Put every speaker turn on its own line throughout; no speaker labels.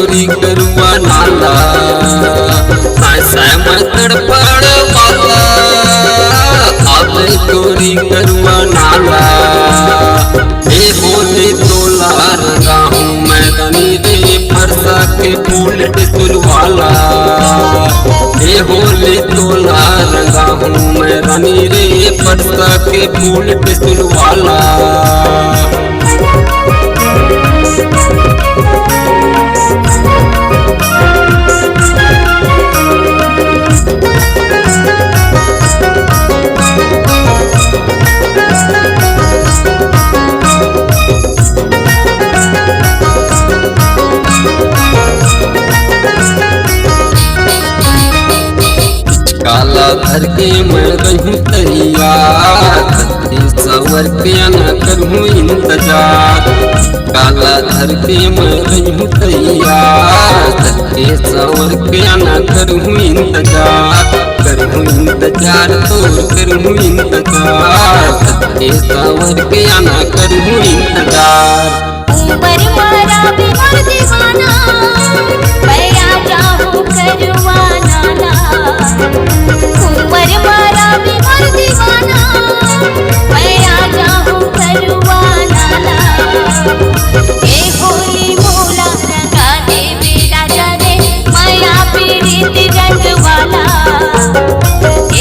गोरी करुआ नाला साय में तड़पड़ वाला आवे गोरी करुआ नाला ए होले तोला रंगा हूँ मैं रानी रे फरसा के फूल टिसुल वाला ए होले तोला रंगा हूँ मैं रानी रे फरसा के फूल टिसुल वाला। काला धर के मैं रहूं तैयार सवर के न करूं इंतजार काला धर के मैं रहूं तैयार सवर के न करूं इंतजार तो करूं इंतजार सवर के न करूं इंतजार।
ऊपर मारा बिहार दीवाना मैं आ जाऊं करवाना ना ऊपर मारा बिहार दीवाना मैं आ जाऊं करवाना ना ए होली मोला रंगा दे बेटा जाने माया पीड़ित रंग वाला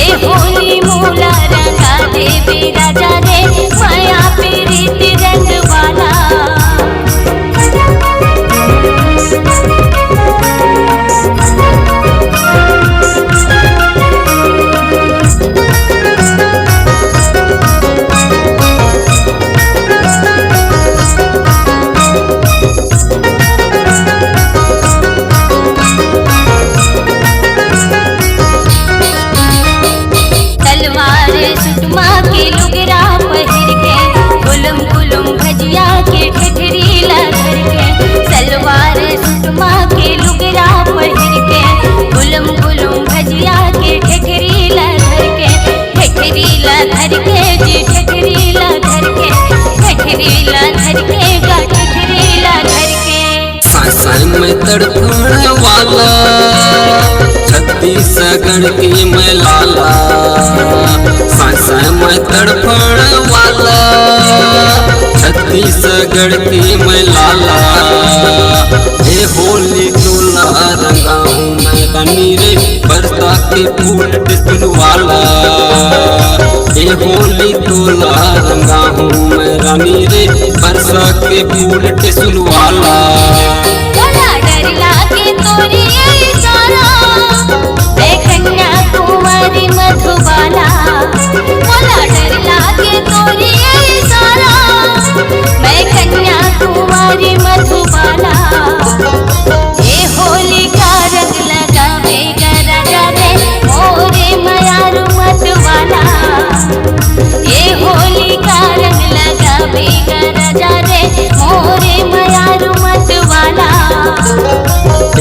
ए होली मोला रंगा दे बेटा जाने माया पीड़ित रंग वाला। सुटमा के लुगरा पहिर के गुलम गुलम भजिया के ठठरी लहर के सलवार सुटमा के लुगरा पहिर के गुलम गुलम भजिया के ठठरी लहर के ठठरी लहर के जी ठठरी लहर के ठठरी लहर के गा ठठरी लहर के
साय में तड़पड़ वाला छत्तीसगढ़ की मैं लाला साय में तड़पड़ वाला छत्तीसगढ़ की मैं लाला ए होली तोला रंगा हूँ मैं रानी रे बरसा के फूल टिसुल वाला ए होली तोला रंगा हूँ मैं रानी रे बरसा के फूल टिसुल वाला।
डर लागे तोरी सारा मैं कन्याकुमारी मधुबाला बोला डर लागे तोरी सारा मैं कन्याकुमारी मधुबाला ए होली का रंग लगावे राजा रे मोरे मयारू मतवाला ए होली का रंग लगावे राजा रे मोरे मयारू मतवाला।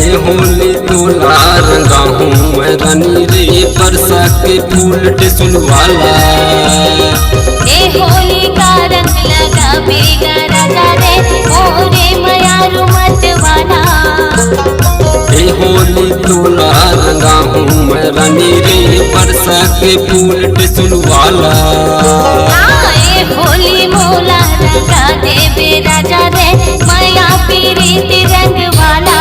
ए होली तोला रंगा हूँ मैं रानी रे बरसा के फूल टिसुल वाला
ए होली का रंग लगावे राजा रे मोरे मयारू मतवाला
ए होली तोला रंगा हूँ मैं रानी रे बरसा के फूल टिसुल वाला।
ए होली मोला रंगा देवे राजा रे माया पीड़ित रंग वाला।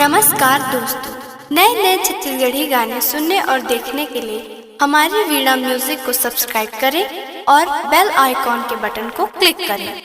नमस्कार दोस्तों, नए नए छत्तीसगढ़ी गाने सुनने और देखने के लिए हमारी वीणा म्यूजिक को सब्सक्राइब करें और बेल आइकॉन के बटन को क्लिक करें।